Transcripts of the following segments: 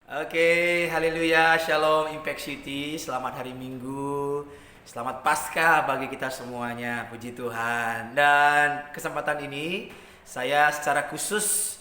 Oke, haleluya, shalom Impact City, selamat hari Minggu, selamat Paskah bagi kita semuanya, puji Tuhan. Dan kesempatan ini saya secara khusus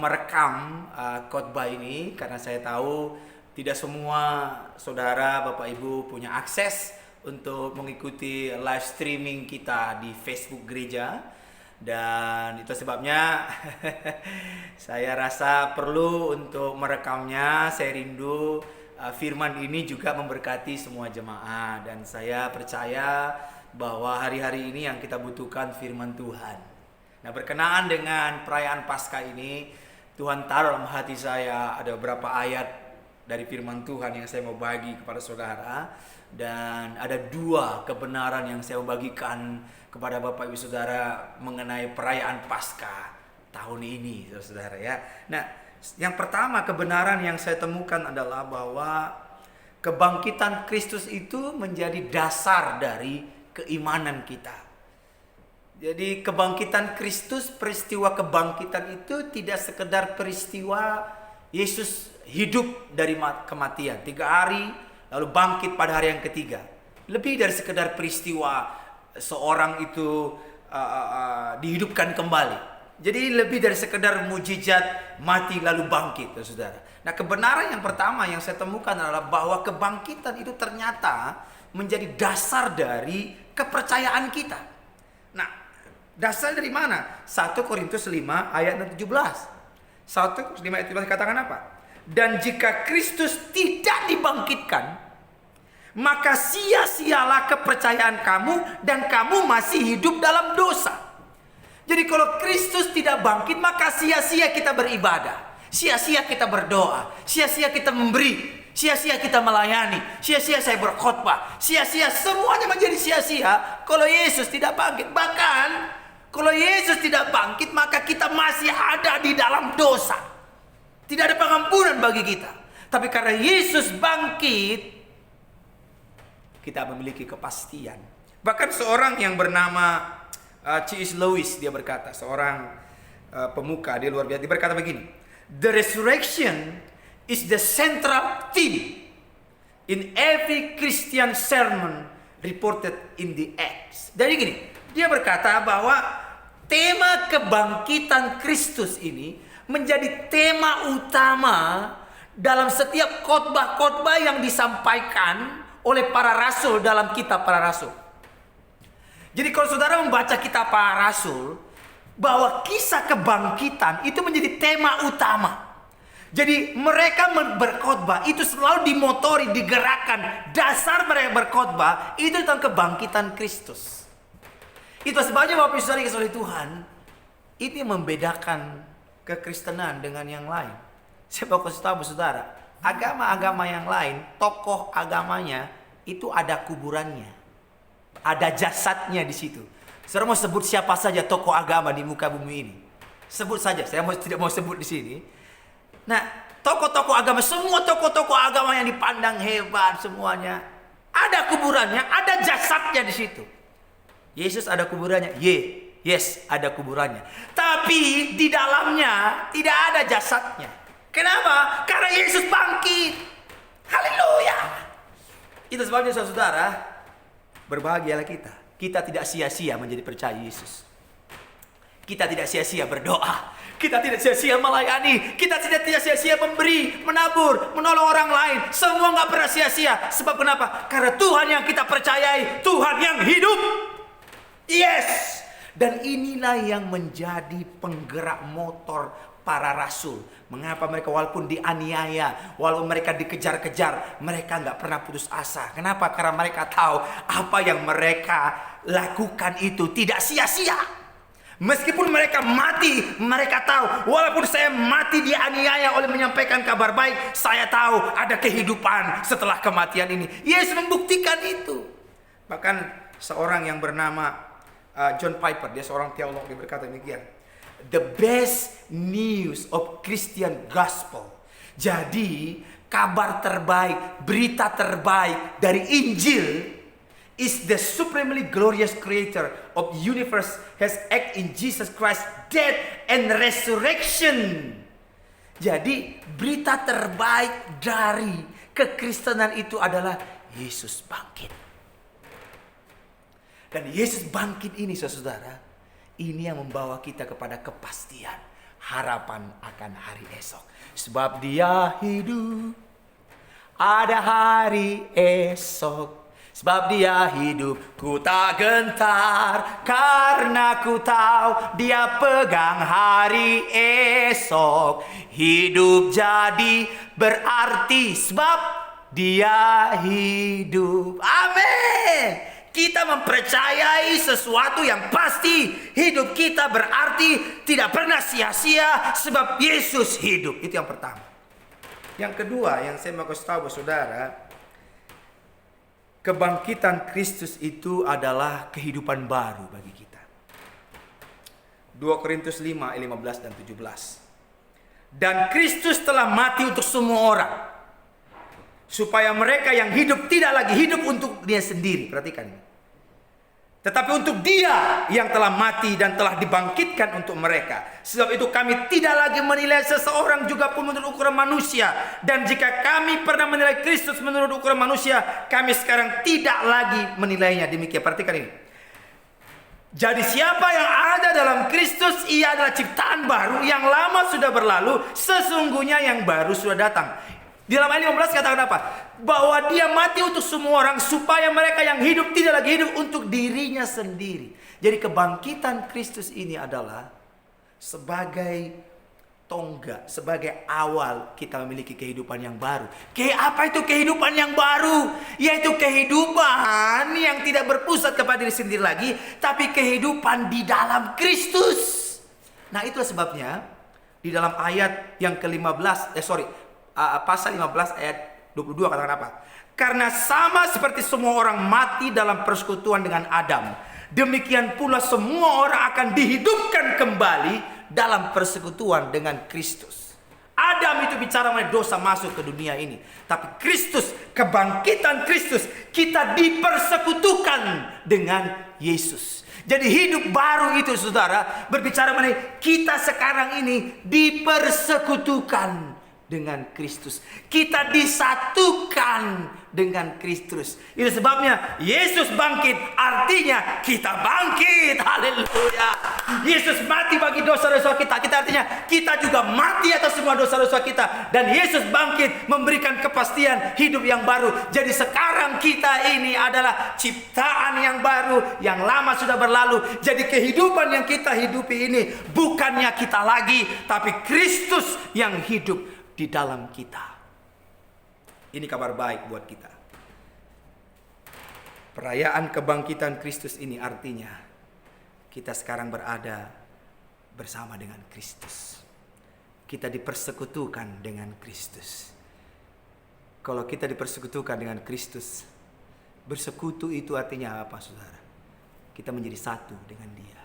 merekam khotbah ini karena saya tahu tidak semua saudara, Bapak Ibu punya akses untuk mengikuti live streaming kita di Facebook gereja. Dan itu sebabnya saya rasa perlu untuk merekamnya. Saya rindu firman ini juga memberkati semua jemaat. Dan saya percaya bahwa hari-hari ini yang kita butuhkan firman Tuhan. Nah, berkenaan dengan perayaan Paskah ini, Tuhan taruh dalam hati saya ada beberapa ayat dari firman Tuhan yang saya mau bagi kepada saudara. Dan ada dua kebenaran yang saya mau bagikan kepada Bapak Ibu Saudara mengenai perayaan Paskah tahun ini, saudara ya. Nah, yang pertama kebenaran yang saya temukan adalah bahwa kebangkitan Kristus itu menjadi dasar dari keimanan kita. Jadi kebangkitan Kristus, peristiwa kebangkitan itu tidak sekedar peristiwa Yesus hidup dari kematian 3 hari lalu bangkit pada hari yang ketiga. Lebih dari sekedar peristiwa seorang itu dihidupkan kembali. Jadi lebih dari sekedar mujizat mati lalu bangkit, saudara. Nah, kebenaran yang pertama yang saya temukan adalah bahwa kebangkitan itu ternyata menjadi dasar dari kepercayaan kita. Nah, dasar dari mana? 1 Korintus 5 ayat 17. 1 Korintus 5 ayat 17 katakan apa? Dan jika Kristus tidak dibangkitkan, maka sia-sialah kepercayaan kamu dan kamu masih hidup dalam dosa. Jadi kalau Kristus tidak bangkit, maka sia-sia kita beribadah, sia-sia kita berdoa, sia-sia kita memberi, sia-sia kita melayani, sia-sia saya berkhotbah, sia-sia semuanya menjadi sia-sia kalau Yesus tidak bangkit. Bahkan kalau Yesus tidak bangkit, maka kita masih ada di dalam dosa. Tidak ada pengampunan bagi kita. Tapi karena Yesus bangkit, kita memiliki kepastian. Bahkan seorang yang bernama C.S. Lewis, dia berkata, seorang pemuka, dia luar biasa, dia berkata begini, the resurrection is the central theme in every Christian sermon reported in the Acts. Jadi gini, dia berkata bahwa tema kebangkitan Kristus ini menjadi tema utama dalam setiap khotbah-khotbah yang disampaikan oleh para rasul dalam kitab para rasul. Jadi kalau saudara membaca kitab para rasul, bahwa kisah kebangkitan itu menjadi tema utama. Jadi mereka berkhotbah itu selalu dimotori, digerakkan. Dasar mereka berkhotbah itu tentang kebangkitan Kristus. Itu sebabnya Bapak Ibu Saudara dikasihi oleh Tuhan, itu yang membedakan kekristenan dengan yang lain. Saya mau kasih tahu saudara, agama-agama yang lain, tokoh agamanya itu ada kuburannya, ada jasadnya di situ. Saudara mau sebut siapa saja tokoh agama di muka bumi ini, sebut saja. Saya tidak mau sebut di sini. Nah, tokoh-tokoh agama, semua tokoh-tokoh agama yang dipandang hebat semuanya, ada kuburannya, ada jasadnya di situ. Yesus ada kuburannya, yes, ada kuburannya. Tapi di dalamnya tidak ada jasadnya. Kenapa? Karena Yesus bangkit. Haleluya. Itu sebabnya saudara, berbahagialah kita. Kita tidak sia-sia menjadi percaya Yesus. Kita tidak sia-sia berdoa. Kita tidak sia-sia melayani. Kita tidak sia-sia memberi, menabur, menolong orang lain. Semua nggak pernah sia-sia. Sebab kenapa? Karena Tuhan yang kita percayai, Tuhan yang hidup. Yes. Dan inilah yang menjadi penggerak motor para rasul. Mengapa mereka walaupun dianiaya, walaupun mereka dikejar-kejar, mereka nggak pernah putus asa. Kenapa? Karena mereka tahu apa yang mereka lakukan itu tidak sia-sia. Meskipun mereka mati, mereka tahu walaupun saya mati dianiaya oleh menyampaikan kabar baik, saya tahu ada kehidupan setelah kematian ini. Yesus membuktikan itu. Bahkan seorang yang bernama John Piper, dia seorang teolog, dia berkata demikian, the best news of Christian gospel. Jadi kabar terbaik, berita terbaik dari Injil is the supremely glorious creator of the universe has act in Jesus Christ death and resurrection. Jadi berita terbaik dari kekristenan itu adalah Yesus bangkit. Dan Yesus bangkit ini saudara, ini yang membawa kita kepada kepastian, harapan akan hari esok. Sebab Dia hidup, ada hari esok. Sebab Dia hidup, ku tak gentar, karena ku tahu Dia pegang hari esok. Hidup jadi berarti sebab Dia hidup. Amin. Kita mempercayai sesuatu yang pasti. Hidup kita berarti, tidak pernah sia-sia sebab Yesus hidup. Itu yang pertama. Yang kedua yang saya mau kasih tahu saudara, kebangkitan Kristus itu adalah kehidupan baru bagi kita. 2 Korintus 5, 15 dan 17. Dan Kristus telah mati untuk semua orang, supaya mereka yang hidup tidak lagi hidup untuk dia sendiri. Perhatikan ini. Tetapi untuk Dia yang telah mati dan telah dibangkitkan untuk mereka. Sebab itu kami tidak lagi menilai seseorang juga pun menurut ukuran manusia. Dan jika kami pernah menilai Kristus menurut ukuran manusia, kami sekarang tidak lagi menilainya. Demikian, perhatikan ini. Jadi siapa yang ada dalam Kristus, ia adalah ciptaan baru. Yang lama sudah berlalu, sesungguhnya yang baru sudah datang. Di dalam ayat 15 katakan apa? Bahwa Dia mati untuk semua orang, supaya mereka yang hidup tidak lagi hidup untuk dirinya sendiri. Jadi kebangkitan Kristus ini adalah sebagai tonggak, sebagai awal kita memiliki kehidupan yang baru. Apa itu kehidupan yang baru? Yaitu kehidupan yang tidak berpusat kepada diri sendiri lagi, tapi kehidupan di dalam Kristus. Nah, itulah sebabnya di dalam ayat yang ke-15, pasal 15 ayat 22 katakan apa? Karena sama seperti semua orang mati dalam persekutuan dengan Adam, demikian pula semua orang akan dihidupkan kembali dalam persekutuan dengan Kristus. Adam itu bicara mengenai dosa masuk ke dunia ini, tapi Kristus, kebangkitan Kristus, kita dipersekutukan dengan Yesus. Jadi hidup baru itu saudara berbicara mengenai kita sekarang ini dipersekutukan dengan Kristus. Kita disatukan dengan Kristus. Itu sebabnya Yesus bangkit, artinya kita bangkit. Haleluya. Yesus mati bagi dosa-dosa kita. Kita artinya kita juga mati atas semua dosa-dosa kita. Dan Yesus bangkit memberikan kepastian hidup yang baru. Jadi sekarang kita ini adalah ciptaan yang baru. Yang lama sudah berlalu. Jadi kehidupan yang kita hidupi ini bukannya kita lagi, tapi Kristus yang hidup di dalam kita. Ini kabar baik buat kita. Perayaan kebangkitan Kristus ini artinya kita sekarang berada bersama dengan Kristus. Kita dipersekutukan dengan Kristus. Kalau kita dipersekutukan dengan Kristus, bersekutu itu artinya apa, saudara? Kita menjadi satu dengan Dia.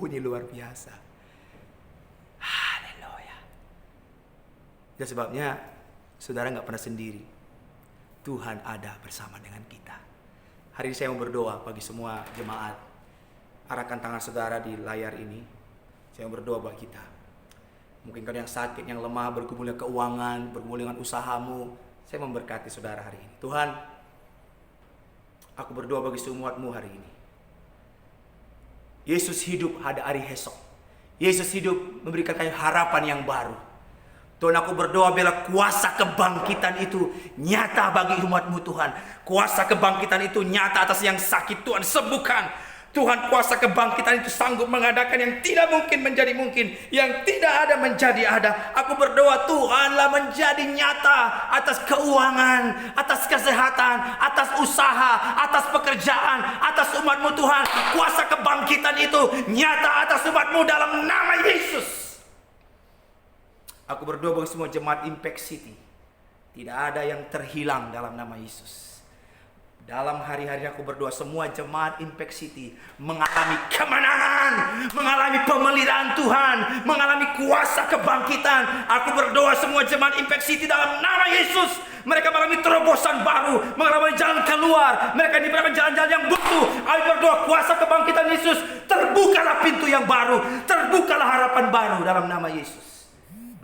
Ini luar biasa. Dan sebabnya saudara gak pernah sendiri. Tuhan ada bersama dengan kita. Hari ini saya mau berdoa bagi semua jemaat. Arahkan tangan saudara di layar ini. Saya mau berdoa buat kita. Mungkin kau yang sakit, yang lemah, bergumul dengan keuangan, bergumul dengan usahamu. Saya memberkati saudara hari ini. Tuhan, aku berdoa bagi umat-Mu hari ini. Yesus hidup, ada hari esok. Yesus hidup memberikan kami harapan yang baru. Tuhan, aku berdoa biarlah kuasa kebangkitan itu nyata bagi umat-Mu Tuhan. Kuasa kebangkitan itu nyata atas yang sakit, Tuhan sembuhkan. Tuhan, kuasa kebangkitan itu sanggup mengadakan yang tidak mungkin menjadi mungkin, yang tidak ada menjadi ada. Aku berdoa Tuhanlah menjadi nyata atas keuangan, atas kesehatan, atas usaha, atas pekerjaan, atas umat-Mu Tuhan. Kuasa kebangkitan itu nyata atas umat-Mu dalam nama Yesus. Aku berdoa bagi semua jemaat Impact City. Tidak ada yang terhilang dalam nama Yesus. Dalam hari-hari aku berdoa semua jemaat Impact City mengalami kemenangan, mengalami pemeliharaan Tuhan, mengalami kuasa kebangkitan. Aku berdoa semua jemaat Impact City dalam nama Yesus. Mereka mengalami terobosan baru, mengalami jalan keluar. Mereka diberikan jalan-jalan yang buntu. Aku berdoa kuasa kebangkitan Yesus. Terbukalah pintu yang baru, terbukalah harapan baru dalam nama Yesus.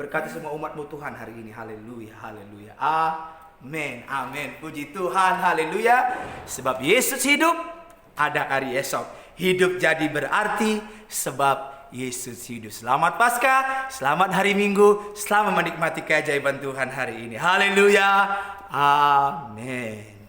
Berkati semua umat-Mu Tuhan hari ini. Haleluya, haleluya. Amin, amin. Puji Tuhan, haleluya. Sebab Yesus hidup, ada hari esok. Hidup jadi berarti sebab Yesus hidup. Selamat Paskah, selamat hari Minggu, selamat menikmati keajaiban Tuhan hari ini. Haleluya, amin.